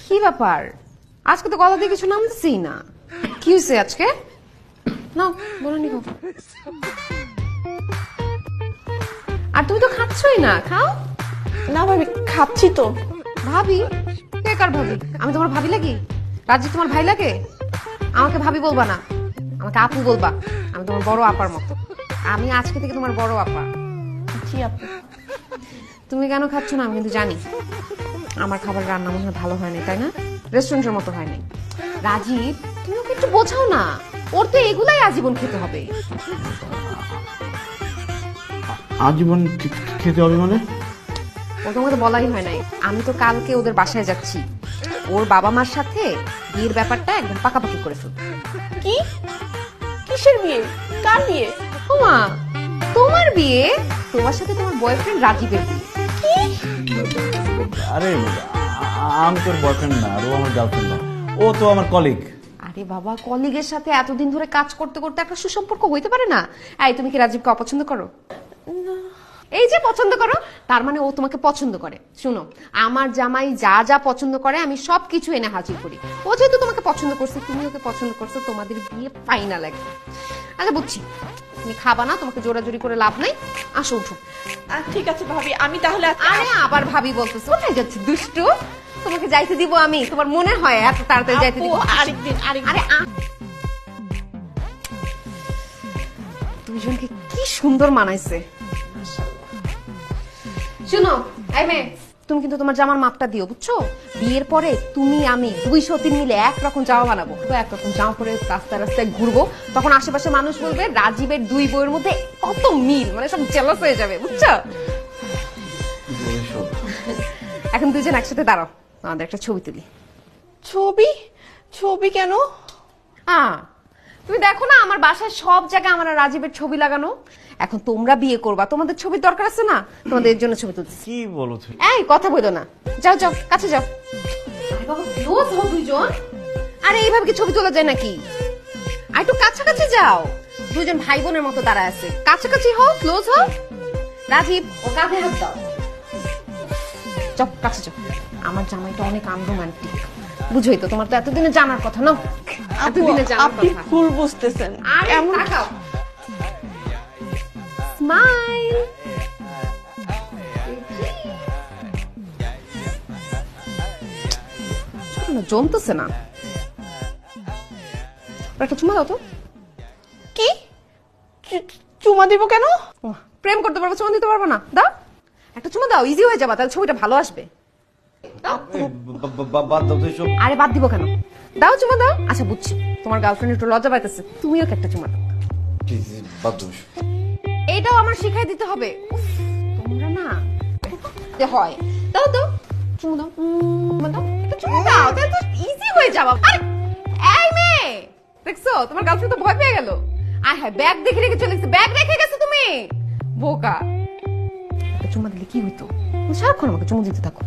কি ব্যাপার, আজকে তো গলা দিয়ে কিছু নামতেছেই না, কি হয়েছে আজকে? নাও বলো নি। আর তুমি তো খাচ্ছই না, খাও না ভাবি, খাচ্ছি তো। ভাবি? কে কার ভাবি? আমি তোমার ভাবি লাগি? রাজি তোমার ভাই লাগে? আমাকে ভাবি বলবা না, আমাকে আপু বলবা। আমি তোমার বড় আপার মতো, আমি আজকে থেকে তোমার বড় আপা। জি আপু। তুমি কেন খাচ্ছ না আমি কিন্তু জানি। আমার খাবার রান্না মনে হয় ভালো হয়নি, তাই না? রেস্টুরেন্টের মতো হয়নি। রাজীব, তুমি ওকে একটু বোঝাও না, ওর তো এগুলাই আজীবন খেতে হবে। আজীবন খেতে হবে মানে? ও তোমাকে তো বলাই হয় নাই, আমি তো কালকে ওদের বাসায় যাচ্ছি। ওর বাবা মার সাথে বিয়ের ব্যাপারটা একদম পাকাপাকি করে ফেলবো। কি? কিসের বিয়ে? কার বিয়ে? ওমা, তোমার বিয়ে, তোমার সাথে তোমার বয়ফ্রেন্ড রাজীবের বিয়ে। আরে আমি তোর বয়ফ্রেন্ড না, আর ও আমার গার্লফ্রেন্ড না, ও তো আমার কলিগ। আরে বাবা, কলিগের সাথে এতদিন ধরে কাজ করতে করতে একটা সুসম্পর্ক হইতে পারে না? এই, তুমি কি রাজীবকে অপছন্দ করো? এই যে পছন্দ করো, তার মানে ও তোমাকে পছন্দ করে। শুনো, আমার জামাই যা যা পছন্দ করে আমি সবকিছু এনে হাজির করি। ও যেহেতু তোমাকে পছন্দ করছে, তুমি ওকে পছন্দ করছো, তোমাদের বিয়ে ফাইনাল একদম। আচ্ছা বুঝছি, তুমি খাবা না, তোমাকে জোরাজুরি করে লাভ নাই। আসো উঠো। ঠিক আছে ভাবি, আমি তাহলে আরে আবার ভাবি বলতেছো, কোথায় যাচ্ছে দুষ্টু? তোমাকে যাইতে দিব আমি? তোমার মনে হয় এত তাড়াতাড়ি যাইতে দিব? আরেকদিন। আরে দুইজনকে কি সুন্দর মানাইছে। শুনো এই মেয়ে, তুমি কিন্তু তোমার জামার মাপটা দিও, বুঝছো? বিয়ের পরে তুমি আমি দুই সতীন মিলে একরকম জামা বানাবো, একরকম জামা পরে রাস্তায় রাস্তায় ঘুরবো, তখন আশেপাশে মানুষ বলবে রাজীবের দুই বইয়ের মধ্যে কত মিল, মানে সব জেলাস হয়ে যাবে, বুঝছো? এখন দুইজন একসাথে দাঁড়াও, আমাদের একটা ছবি তুলি। ছবি? ছবি কেন? তুমি দেখো না আমার বাসায় সব জায়গায় আমার আর রাজীবের ছবি লাগানো। এখন তোমরা বিয়ে করবা, তোমাদের ছবির দরকার আছে না? তোমাদের জন্য ছবি তুলছি। কি বলো তুমি? এই কথা বলো না, যাও যাও কাছে যাও। আরে বাবা, ক্লোজ হও দুইজন। আরে এইভাবে কি ছবি তোলা যায় নাকি? আর একটু কাছাকাছি যাও, দুইজন ভাই বোনের মতো দাঁড়ায় আছে, কাছাকাছি হও, ক্লোজ হও। রাজীব, ও কাঁধে হাত দাও। যাও কাছে যাও। আমার জামাইটা অনেক আনরোমান্টিক, বুঝোই তো, তোমার তো এতদিনে জানার কথা না? এতদিনে জানার আপনি কথা। ভুল বুঝতেছেন। আরে তাকাও, স্মাইল। জমতেছে না, একটা চুমা দাও তো। কি? চুমা দিব কেন? প্রেম করতে পারবো, চুমা দিতে পারবো না? দাও একটা চুমা দাও, ইজি হয়ে যাবে, তাহলে ছবিটা ভালো আসবে। বাদ দাও তো এসব। আরে বাদ দিব কেন, দাও চুমা দাও। আচ্ছা বুঝছি, তোমার গার্লফ্রেন্ড একটু লজ্জা পাইতেছে, তুমিও একটা চুমা দাও। বাদ দাও। এইটাও আমার শিখাই দিতে হবে। উফ, তোমরা না যে হয়। দাও দাও চুমু দাও, দাও একটা চুমু দাও, তাহলে তো ইজি হয়ে যাবে। আরে এই মেয়ে, দেখছো তোমার গার্লফ্রেন্ড তো ভয় পেয়ে গেল। আয় হ্যাঁ, ব্যাগ দেখে রেখে চলে গেছে, ব্যাগ রেখে গেছে তুমি বোকা। একটা চুমা দিলে কি হইতো? সারাক্ষণ আমাকে চুমু দিতে থাকো।